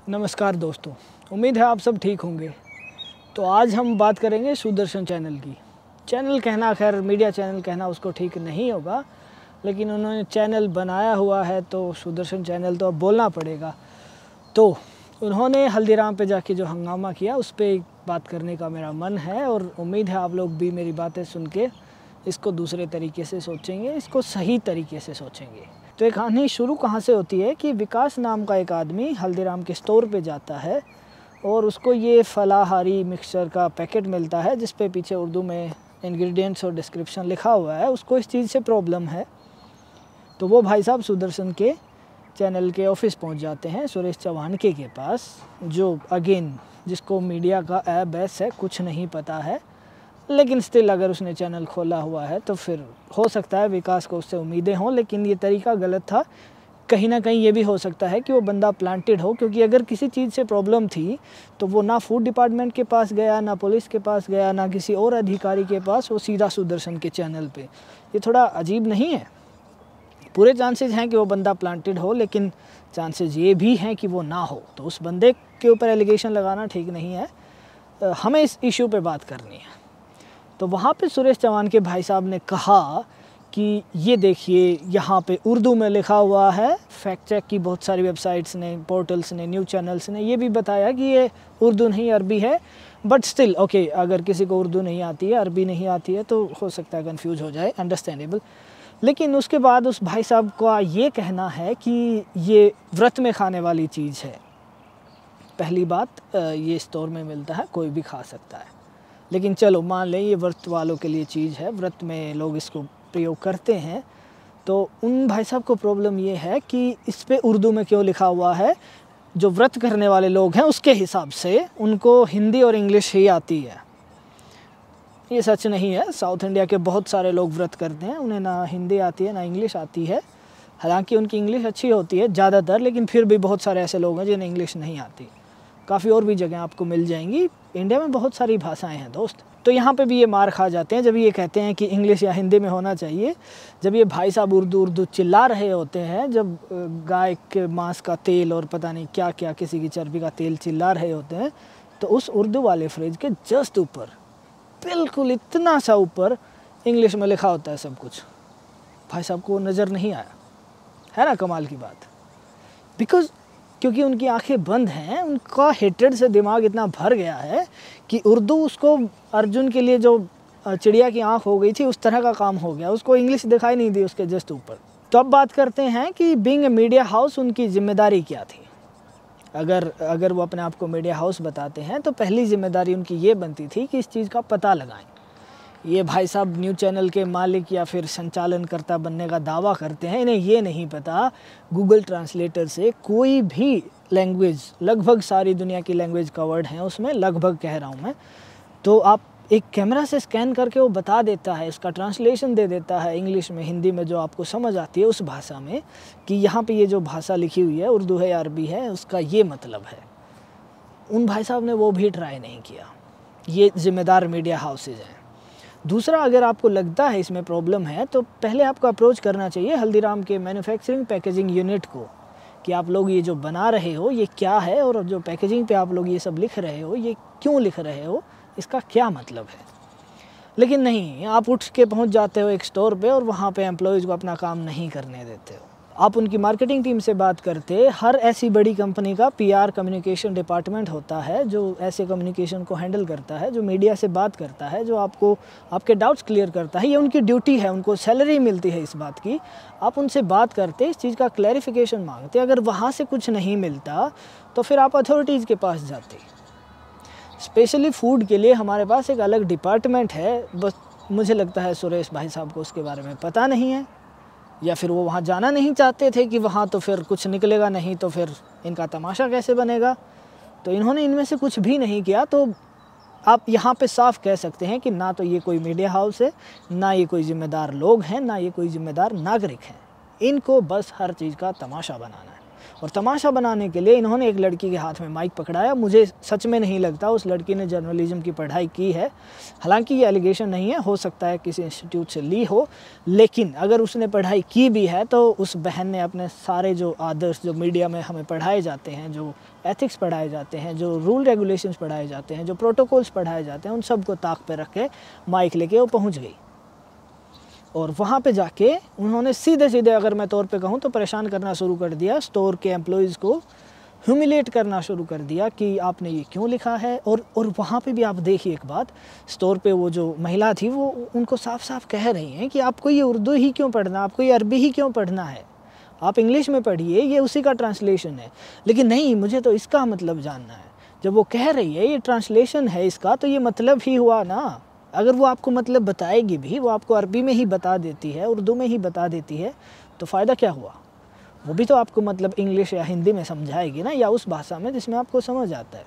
नमस्कार दोस्तों, उम्मीद है आप सब ठीक होंगे। तो आज हम बात करेंगे सुदर्शन चैनल की। चैनल कहना, खैर मीडिया चैनल कहना उसको ठीक नहीं होगा, लेकिन उन्होंने चैनल बनाया हुआ है तो सुदर्शन चैनल तो अब बोलना पड़ेगा। तो उन्होंने हल्दीराम पे जाके जो हंगामा किया उस पर बात करने का मेरा मन है और उम्मीद है आप लोग भी मेरी बातें सुन के इसको दूसरे तरीके से सोचेंगे, इसको सही तरीके से सोचेंगे। तो एक कहानी शुरू कहाँ से होती है कि विकास नाम का एक आदमी हल्दीराम के स्टोर पे जाता है और उसको ये फलाहारी मिक्सचर का पैकेट मिलता है जिस पे पीछे उर्दू में इंग्रेडिएंट्स और डिस्क्रिप्शन लिखा हुआ है। उसको इस चीज़ से प्रॉब्लम है तो वो भाई साहब सुदर्शन के चैनल के ऑफिस पहुंच जाते हैं, सुरेश चौहानके के पास, जो अगेन जिसको मीडिया का ऐब ऐस है, कुछ नहीं पता है, लेकिन स्टिल अगर उसने चैनल खोला हुआ है तो फिर हो सकता है विकास को उससे उम्मीदें हों, लेकिन ये तरीका गलत था। कहीं ना कहीं ये भी हो सकता है कि वो बंदा प्लांटेड हो, क्योंकि अगर किसी चीज़ से प्रॉब्लम थी तो वो ना फूड डिपार्टमेंट के पास गया, ना पुलिस के पास गया, ना किसी और अधिकारी के पास, वो सीधा सुदर्शन के चैनल पे। ये थोड़ा अजीब नहीं है? पूरे चांसेस हैं कि वो बंदा प्लांटेड हो, लेकिन चांसेस ये भी हैं कि वो ना हो। तो उस बंदे के ऊपर एलिगेशन लगाना ठीक नहीं है। हमें इस इशू पे बात करनी है। तो वहाँ पे सुरेश चौहान के भाई साहब ने कहा कि ये देखिए यहाँ पे उर्दू में लिखा हुआ है। फैक्ट चेक की बहुत सारी वेबसाइट्स ने, पोर्टल्स ने, न्यूज़ चैनल्स ने ये भी बताया कि ये उर्दू नहीं अरबी है, बट स्टिल ओके, अगर किसी को उर्दू नहीं आती है, अरबी नहीं आती है तो हो सकता है कन्फ्यूज हो जाए, अंडरस्टैंडेबल। लेकिन उसके बाद उस भाई साहब का ये कहना है कि ये व्रत में खाने वाली चीज़ है। पहली बात, ये स्टोर में मिलता है, कोई भी खा सकता है, लेकिन चलो मान लें ये व्रत वालों के लिए चीज़ है, व्रत में लोग इसको प्रयोग करते हैं। तो उन भाई साहब को प्रॉब्लम ये है कि इस पे उर्दू में क्यों लिखा हुआ है। जो व्रत करने वाले लोग हैं उसके हिसाब से उनको हिंदी और इंग्लिश ही आती है। ये सच नहीं है। साउथ इंडिया के बहुत सारे लोग व्रत करते हैं, उन्हें ना हिंदी आती है ना इंग्लिश आती है। हालांकि उनकी इंग्लिश अच्छी होती है ज़्यादातर, लेकिन फिर भी बहुत सारे ऐसे लोग हैं जिन्हें इंग्लिश नहीं आती। काफ़ी और भी जगह आपको मिल जाएंगी। इंडिया में बहुत सारी भाषाएं हैं दोस्त। तो यहाँ पे भी ये मार खा जाते हैं जब ये कहते हैं कि इंग्लिश या हिंदी में होना चाहिए। जब ये भाई साहब उर्दू चिल्ला रहे होते हैं, जब गाय के मांस का तेल और पता नहीं क्या क्या किसी की चर्बी का तेल चिल्ला रहे होते हैं, तो उस उर्दू वाले फ्रिज के जस्ट ऊपर, बिल्कुल इतना सा ऊपर, इंग्लिश में लिखा होता है सब कुछ। भाई साहब को नज़र नहीं आया, है ना कमाल की बात। क्योंकि उनकी आंखें बंद हैं, उनका हेट्रेड से दिमाग इतना भर गया है कि उर्दू उसको अर्जुन के लिए जो चिड़िया की आंख हो गई थी उस तरह का काम हो गया, उसको इंग्लिश दिखाई नहीं दी उसके जस्ट ऊपर। तो अब बात करते हैं कि बीइंग ए मीडिया हाउस उनकी जिम्मेदारी क्या थी। अगर वो अपने आप को मीडिया हाउस बताते हैं तो पहली जिम्मेदारी उनकी ये बनती थी कि इस चीज़ का पता लगाएं। ये भाई साहब न्यूज़ चैनल के मालिक या फिर संचालनकर्ता बनने का दावा करते हैं, इन्हें ये नहीं पता गूगल ट्रांसलेटर से कोई भी लैंग्वेज, लगभग सारी दुनिया की लैंग्वेज कवर्ड हैं उसमें, लगभग कह रहा हूँ मैं, तो आप एक कैमरा से स्कैन करके वो बता देता है, इसका ट्रांसलेशन दे देता है इंग्लिश में, हिंदी में, जो आपको समझ आती है उस भाषा में, कि यहाँ पे ये जो भाषा लिखी हुई है उर्दू है या अरबी है, उसका ये मतलब है। उन भाई साहब ने वो भी ट्राई नहीं किया। ये जिम्मेदार मीडिया हाउसेज हैं। दूसरा, अगर आपको लगता है इसमें प्रॉब्लम है तो पहले आपको अप्रोच करना चाहिए हल्दीराम के मैन्युफैक्चरिंग पैकेजिंग यूनिट को, कि आप लोग ये जो बना रहे हो ये क्या है, और जो पैकेजिंग पे आप लोग ये सब लिख रहे हो ये क्यों लिख रहे हो, इसका क्या मतलब है। लेकिन नहीं, आप उठ के पहुंच जाते हो एक स्टोर पे और वहाँ पे एम्प्लॉयज़ को अपना काम नहीं करने देते हो। आप उनकी मार्केटिंग टीम से बात करते, हर ऐसी बड़ी कंपनी का पीआर कम्युनिकेशन डिपार्टमेंट होता है जो ऐसे कम्युनिकेशन को हैंडल करता है, जो मीडिया से बात करता है, जो आपको आपके डाउट्स क्लियर करता है। ये उनकी ड्यूटी है, उनको सैलरी मिलती है इस बात की। आप उनसे बात करते, इस चीज़ का क्लैरिफिकेशन मांगते, अगर वहाँ से कुछ नहीं मिलता तो फिर आप अथॉरिटीज़ के पास जाते। स्पेशली फूड के लिए हमारे पास एक अलग डिपार्टमेंट है, बस मुझे लगता है सुरेश भाई साहब को उसके बारे में पता नहीं है, या फिर वो वहाँ जाना नहीं चाहते थे कि वहाँ तो फिर कुछ निकलेगा नहीं तो फिर इनका तमाशा कैसे बनेगा। तो इन्होंने इनमें से कुछ भी नहीं किया। तो आप यहाँ पे साफ कह सकते हैं कि ना तो ये कोई मीडिया हाउस है, ना ये कोई जिम्मेदार लोग हैं, ना ये कोई जिम्मेदार नागरिक हैं। इनको बस हर चीज़ का तमाशा बनाना है, और तमाशा बनाने के लिए इन्होंने एक लड़की के हाथ में माइक पकड़ाया। मुझे सच में नहीं लगता उस लड़की ने जर्नलिज्म की पढ़ाई की है। हालांकि ये एलिगेशन नहीं है, हो सकता है किसी इंस्टीट्यूट से ली हो, लेकिन अगर उसने पढ़ाई की भी है तो उस बहन ने अपने सारे जो आदर्श जो मीडिया में हमें पढ़ाए जाते हैं, जो एथिक्स पढ़ाए जाते हैं, जो रूल रेगुलेशंस पढ़ाए जाते हैं, जो प्रोटोकॉल्स पढ़ाए जाते हैं, उन सब को ताक पे रख के माइक लेके वो पहुंच गई। और वहाँ पे जाके उन्होंने सीधे सीधे अगर मैं तौर पे कहूँ तो परेशान करना शुरू कर दिया, स्टोर के एम्प्लॉयज़ को ह्यूमिलेट करना शुरू कर दिया कि आपने ये क्यों लिखा है। और वहाँ पे भी आप देखिए एक बात, स्टोर पे वो जो महिला थी वो उनको साफ साफ कह रही हैं कि आपको ये उर्दू ही क्यों पढ़ना, आपको ये अरबी ही क्यों पढ़ना है, आप इंग्लिश में पढ़िए, ये उसी का ट्रांसलेशन है। लेकिन नहीं, मुझे तो इसका मतलब जानना है। जब वो कह रही है ये ट्रांसलेशन है इसका, तो ये मतलब ही हुआ ना। अगर वो आपको मतलब बताएगी भी, वो आपको अरबी में ही बता देती है, उर्दू में ही बता देती है, तो फ़ायदा क्या हुआ? वो भी तो आपको मतलब इंग्लिश या हिंदी में समझाएगी ना, या उस भाषा में जिसमें आपको समझ आता है।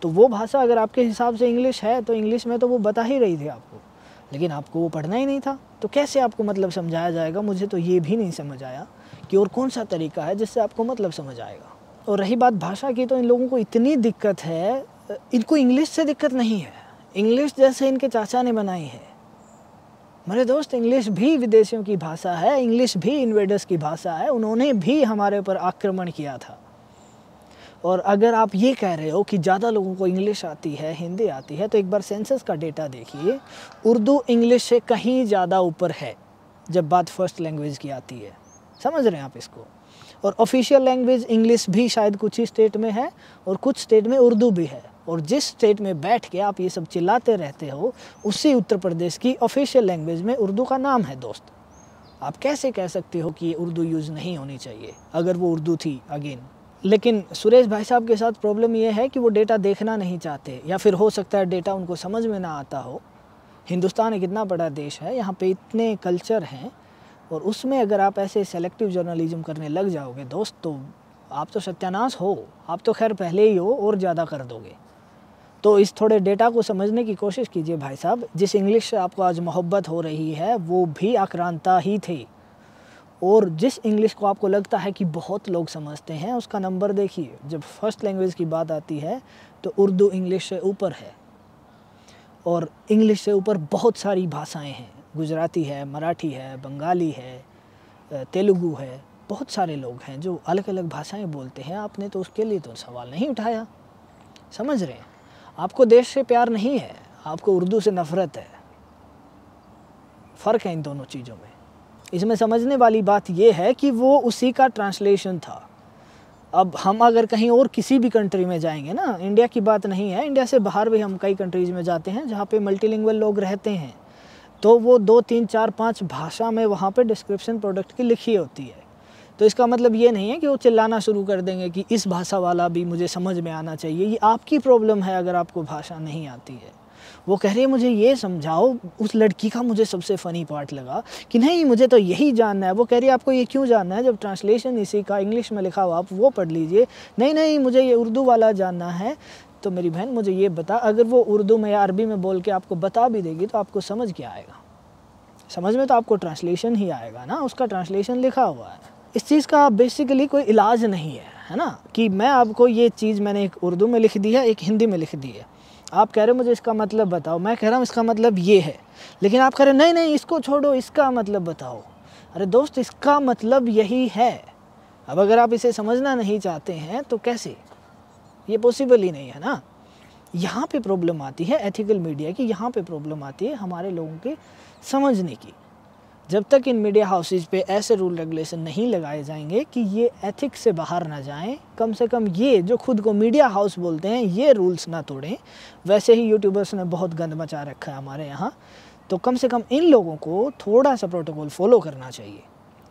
तो वो भाषा अगर आपके हिसाब से इंग्लिश है तो इंग्लिश में तो वो बता ही रही थी आपको, लेकिन आपको वो पढ़ना ही नहीं था। तो कैसे आपको मतलब समझाया जाएगा? मुझे तो ये भी नहीं समझ आया कि और कौन सा तरीका है जिससे आपको मतलब समझ आएगा। और रही बात भाषा की, तो इन लोगों को इतनी दिक्कत है, इनको इंग्लिश से दिक्कत नहीं है, इंग्लिश जैसे इनके चाचा ने बनाई है। मेरे दोस्त, इंग्लिश भी विदेशियों की भाषा है, इंग्लिश भी इन्वेडर्स की भाषा है, उन्होंने भी हमारे ऊपर आक्रमण किया था। और अगर आप ये कह रहे हो कि ज़्यादा लोगों को इंग्लिश आती है, हिंदी आती है, तो एक बार सेंसस का डेटा देखिए, उर्दू इंग्लिश से कहीं ज़्यादा ऊपर है जब बात फर्स्ट लैंग्वेज की आती है। समझ रहे हैं आप इसको? और ऑफिशियल लैंग्वेज इंग्लिश भी शायद कुछ ही स्टेट में है और कुछ स्टेट में उर्दू भी है। और जिस स्टेट में बैठ के आप ये सब चिल्लाते रहते हो, उसी उत्तर प्रदेश की ऑफिशियल लैंग्वेज में उर्दू का नाम है दोस्त। आप कैसे कह सकते हो कि उर्दू यूज़ नहीं होनी चाहिए अगर वो उर्दू थी अगेन? लेकिन सुरेश भाई साहब के साथ प्रॉब्लम ये है कि वो डेटा देखना नहीं चाहते, या फिर हो सकता है डेटा उनको समझ में ना आता हो। हिंदुस्तान एक इतना बड़ा देश है, यहाँ पे इतने कल्चर हैं, और उसमें अगर आप ऐसे सेलेक्टिव जर्नलिज्म करने लग जाओगे दोस्त, तो आप तो सत्यानाश हो। आप तो खैर पहले ही हो और ज़्यादा कर दोगे। तो इस थोड़े डेटा को समझने की कोशिश कीजिए भाई साहब। जिस इंग्लिश से आपको आज मोहब्बत हो रही है वो भी आक्रांता ही थी, और जिस इंग्लिश को आपको लगता है कि बहुत लोग समझते हैं, उसका नंबर देखिए। जब फर्स्ट लैंग्वेज की बात आती है तो उर्दू इंग्लिश से ऊपर है, और इंग्लिश से ऊपर बहुत सारी भाषाएं हैं। गुजराती है, मराठी है, बंगाली है, तेलुगु है, बहुत सारे लोग हैं जो अलग अलग भाषाएं बोलते हैं। आपने तो उसके लिए तो सवाल नहीं उठाया। समझ रहे हैं? आपको देश से प्यार नहीं है, आपको उर्दू से नफ़रत है। फ़र्क है इन दोनों चीज़ों में। इसमें समझने वाली बात यह है कि वो उसी का ट्रांसलेशन था। अब हम अगर कहीं और किसी भी कंट्री में जाएंगे ना, इंडिया की बात नहीं है, इंडिया से बाहर भी हम कई कंट्रीज़ में जाते हैं जहाँ पे मल्टीलिंगुअल लोग रहते हैं, तो वो 2, 3, 4, 5 भाषा में वहाँ पे डिस्क्रिप्शन प्रोडक्ट की लिखी होती है। तो इसका मतलब ये नहीं है कि वो चिल्लाना शुरू कर देंगे कि इस भाषा वाला भी मुझे समझ में आना चाहिए। ये आपकी प्रॉब्लम है अगर आपको भाषा नहीं आती है। वो कह रही है मुझे ये समझाओ। उस लड़की का मुझे सबसे फ़नी पार्ट लगा कि नहीं, मुझे तो यही जानना है। वो कह रही है आपको ये क्यों जानना है जब ट्रांसलेशन इसी का इंग्लिश में लिखा हुआ, आप वो पढ़ लीजिए। नहीं नहीं, मुझे ये उर्दू वाला जानना है। तो मेरी बहन मुझे ये बता, अगर वो उर्दू में या अरबी में बोल के आपको बता भी देगी तो आपको समझ क्या आएगा? समझ में तो आपको ट्रांसलेशन ही आएगा ना, उसका ट्रांसलेशन लिखा हुआ है। इस चीज़ का बेसिकली कोई इलाज नहीं है ना, कि मैं आपको ये चीज़ मैंने एक उर्दू में लिख दी है, एक हिंदी में लिख दी है। आप कह रहे हो मुझे इसका मतलब बताओ, मैं कह रहा हूँ इसका मतलब ये है, लेकिन आप कह रहे हो नहीं नहीं इसको छोड़ो, इसका मतलब बताओ। अरे दोस्त, इसका मतलब यही है। अब अगर आप इसे समझना नहीं चाहते हैं तो कैसे? ये पॉसिबल ही नहीं है ना। यहाँ पे प्रॉब्लम आती है एथिकल मीडिया की, यहाँ पे प्रॉब्लम आती है हमारे लोगों के समझने की। जब तक इन मीडिया हाउसेज पे ऐसे रूल रेगुलेशन नहीं लगाए जाएंगे कि ये एथिक्स से बाहर ना जाएं, कम से कम ये जो खुद को मीडिया हाउस बोलते हैं ये रूल्स ना तोड़ें। वैसे ही यूट्यूबर्स ने बहुत गंद मचा रखा है हमारे यहाँ, तो कम से कम इन लोगों को थोड़ा सा प्रोटोकॉल फॉलो करना चाहिए,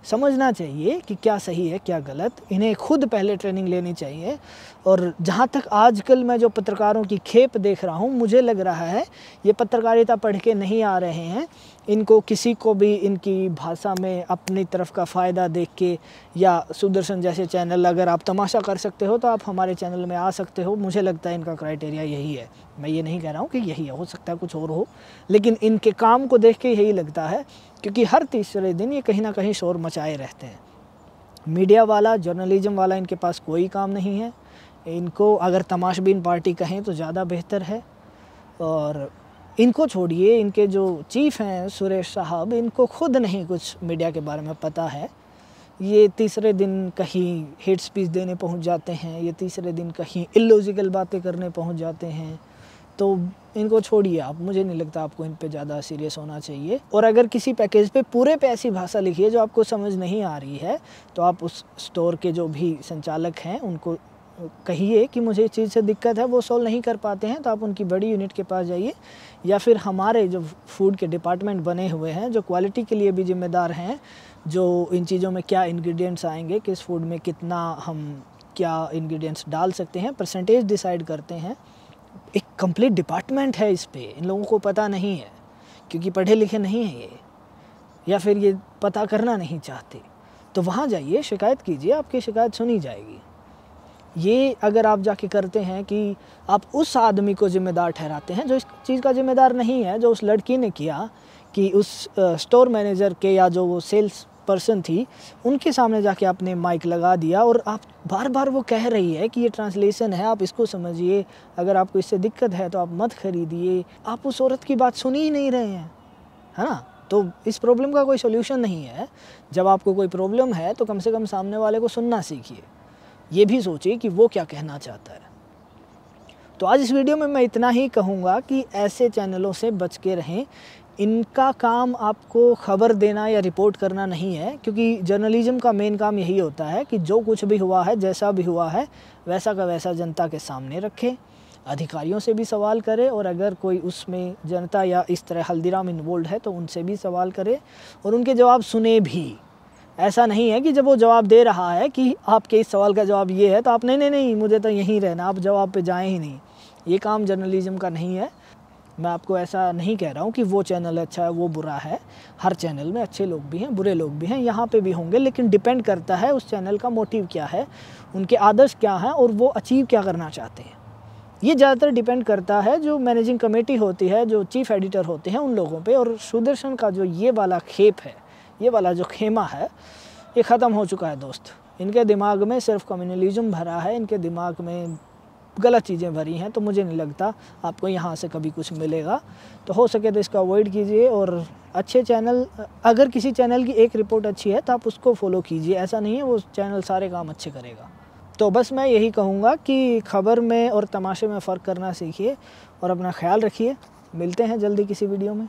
समझना चाहिए कि क्या सही है क्या गलत। इन्हें खुद पहले ट्रेनिंग लेनी चाहिए। और जहाँ तक आजकल मैं जो पत्रकारों की खेप देख रहा हूँ, मुझे लग रहा है ये पत्रकारिता पढ़ के नहीं आ रहे हैं। इनको किसी को भी इनकी भाषा में अपनी तरफ का फ़ायदा देख के, या सुदर्शन जैसे चैनल, अगर आप तमाशा कर सकते हो तो आप हमारे चैनल में आ सकते हो। मुझे लगता है इनका क्राइटेरिया यही है। मैं ये नहीं कह रहा हूँ कि यही है, हो सकता है कुछ और हो, लेकिन इनके काम को देख के यही लगता है, क्योंकि हर तीसरे दिन ये कहीं ना कहीं शोर मचाए रहते हैं। मीडिया वाला, जर्नलिज्म वाला इनके पास कोई काम नहीं है। इनको अगर तमाशबीन पार्टी कहें तो ज़्यादा बेहतर है। और इनको छोड़िए, इनके जो चीफ हैं सुरेश साहब, इनको खुद नहीं कुछ मीडिया के बारे में पता है। ये तीसरे दिन कहीं हेट स्पीच देने पहुंच जाते हैं, ये तीसरे दिन कहीं इलॉजिकल बातें करने पहुंच जाते हैं। तो इनको छोड़िए आप, मुझे नहीं लगता आपको इन पे ज़्यादा सीरियस होना चाहिए। और अगर किसी पैकेज पे पूरे पे ऐसी भाषा लिखी है जो आपको समझ नहीं आ रही है, तो आप उस स्टोर के जो भी संचालक हैं उनको कहिए कि मुझे इस चीज़ से दिक्कत है, वो सॉल्व नहीं कर पाते हैं तो आप उनकी बड़ी यूनिट के पास जाइए, या फिर हमारे जो फूड के डिपार्टमेंट बने हुए हैं जो क्वालिटी के लिए भी जिम्मेदार हैं, जो इन चीज़ों में क्या इंग्रेडिएंट्स आएंगे, किस फूड में कितना हम क्या इंग्रेडिएंट्स डाल सकते हैं, परसेंटेज डिसाइड करते हैं। एक कंप्लीट डिपार्टमेंट है इस पे, इन लोगों को पता नहीं है क्योंकि पढ़े लिखे नहीं हैं ये, या फिर ये पता करना नहीं चाहते। तो वहाँ जाइए, शिकायत कीजिए, आपकी शिकायत सुनी जाएगी। ये अगर आप जाके करते हैं कि आप उस आदमी को ज़िम्मेदार ठहराते हैं जो इस चीज़ का ज़िम्मेदार नहीं है, जो उस लड़की ने किया कि उस स्टोर मैनेजर के या जो वो सेल्स पर्सन थी उनके सामने जाके आपने माइक लगा दिया, और आप बार बार वो कह रही है कि ये ट्रांसलेशन है, आप इसको समझिए, अगर आपको इससे दिक्कत है तो आप मत खरीदिए। आप उस औरत की बात सुन ही नहीं रहे हैं, है ना। तो इस प्रॉब्लम का कोई सोल्यूशन नहीं है। जब आपको कोई प्रॉब्लम है तो कम से कम सामने वाले को सुनना सीखिए, ये भी सोचिए कि वो क्या कहना चाहता है। तो आज इस वीडियो में मैं इतना ही कहूँगा कि ऐसे चैनलों से बच के रहें। इनका काम आपको खबर देना या रिपोर्ट करना नहीं है, क्योंकि जर्नलिज्म का मेन काम यही होता है कि जो कुछ भी हुआ है, जैसा भी हुआ है, वैसा का वैसा जनता के सामने रखे, अधिकारियों से भी सवाल करे, और अगर कोई उसमें जनता या इस तरह हल्दीराम इन्वॉल्व है तो उनसे भी सवाल करे और उनके जवाब सुने भी। ऐसा नहीं है कि जब वो जवाब दे रहा है कि आपके इस सवाल का जवाब ये है तो आप नहीं मुझे तो यहीं रहना, आप जवाब पे जाएं ही नहीं। ये काम जर्नलिज्म का नहीं है। मैं आपको ऐसा नहीं कह रहा हूँ कि वो चैनल अच्छा है, वो बुरा है। हर चैनल में अच्छे लोग भी हैं, बुरे लोग भी हैं, यहाँ पे भी होंगे, लेकिन डिपेंड करता है उस चैनल का मोटिव क्या है, उनके आदर्श क्या हैं और वो अचीव क्या करना चाहते हैं। ये ज़्यादातर डिपेंड करता है जो मैनेजिंग कमेटी होती है, जो चीफ एडिटर होते हैं, उन लोगों पे। और सुदर्शन का जो ये वाला खेप है, ये वाला जो खेमा है, ये ख़त्म हो चुका है दोस्त। इनके दिमाग में सिर्फ कम्युनलिज्म भरा है, इनके दिमाग में गलत चीज़ें भरी हैं। तो मुझे नहीं लगता आपको यहाँ से कभी कुछ मिलेगा। तो हो सके तो इसका अवॉइड कीजिए। और अच्छे चैनल, अगर किसी चैनल की एक रिपोर्ट अच्छी है तो आप उसको फॉलो कीजिए। ऐसा नहीं है वो चैनल सारे काम अच्छे करेगा। तो बस मैं यही कहूँगा कि खबर में और तमाशे में फ़र्क करना सीखिए और अपना ख्याल रखिए। मिलते हैं जल्दी किसी वीडियो में।